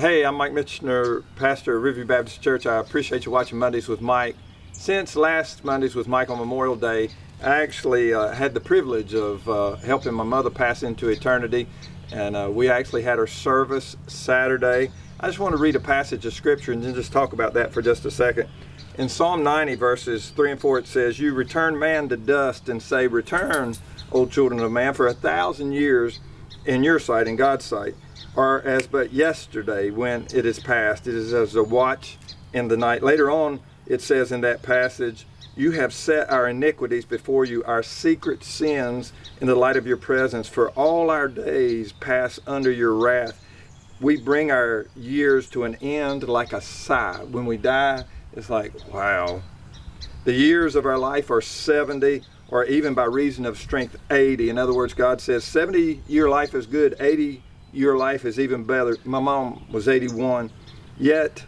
Hey, I'm Mike Michener, pastor of Riverview Baptist Church. I appreciate you watching Mondays with Mike. Since last Mondays with Mike on Memorial Day, I actually had the privilege of helping my mother pass into eternity, and we actually had her service Saturday. I just want to read a passage of scripture and then just talk about that for just a second. In Psalm 90 verses 3 and 4 it says, "You return man to dust and say, Return, O children of man, for 1,000 years in your sight, in God's sight, are as but yesterday when it is past. It is as a watch in the night." Later on, it says in that passage, "You have set our iniquities before you, our secret sins in the light of your presence. For all our days pass under your wrath. We bring our years to an end like a sigh." When we die, it's like, wow. "The years of our life are 70, or even by reason of strength 80. In other words, God says 70-year life is good, 80-year life is even better. My mom was 81. Yet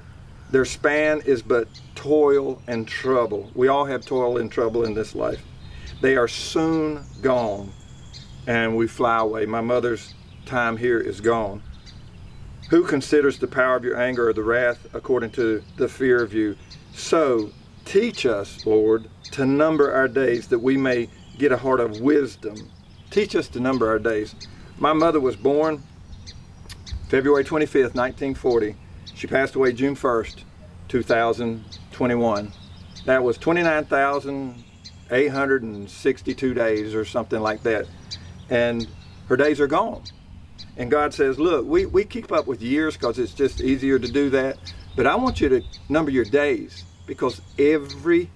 their span is but toil and trouble. We all have toil and trouble in this life. They are soon gone, and we fly away. My mother's time here is gone. Who considers the power of your anger or the wrath according to the fear of you? So teach us, Lord, to number our days that we may get a heart of wisdom. Teach us to number our days." My mother was born February 25th, 1940. She passed away June 1st, 2021. That was 29,862 days or something like that. And her days are gone. And God says, look, we keep up with years because it's just easier to do that. But I want you to number your days, because every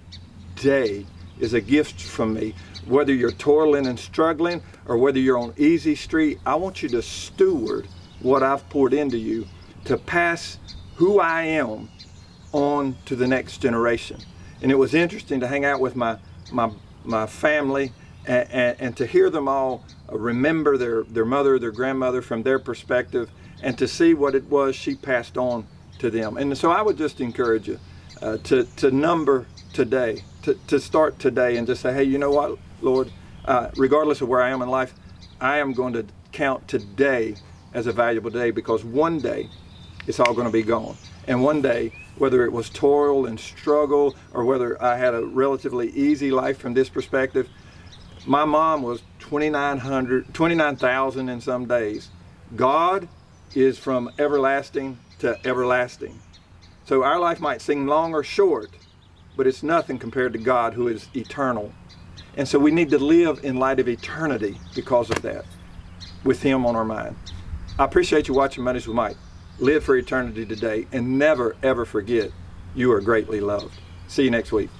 day is a gift from me. Whether you're toiling and struggling or whether you're on easy street, I want you to steward what I've poured into you to pass who I am on to the next generation. And it was interesting to hang out with my family and to hear them all remember their mother, their grandmother from their perspective, and to see what it was she passed on to them. And so I would just encourage you to number today, to start today and just say, hey, you know what, Lord, regardless of where I am in life, I am going to count today as a valuable day, because one day it's all going to be gone. And one day, whether it was toil and struggle or whether I had a relatively easy life from this perspective, my mom was 29,000 in some days. God is from everlasting to everlasting. So our life might seem long or short, but it's nothing compared to God, who is eternal. And so we need to live in light of eternity because of that, with Him on our mind. I appreciate you watching Mondays with Mike. Live for eternity today and never, ever forget you are greatly loved. See you next week.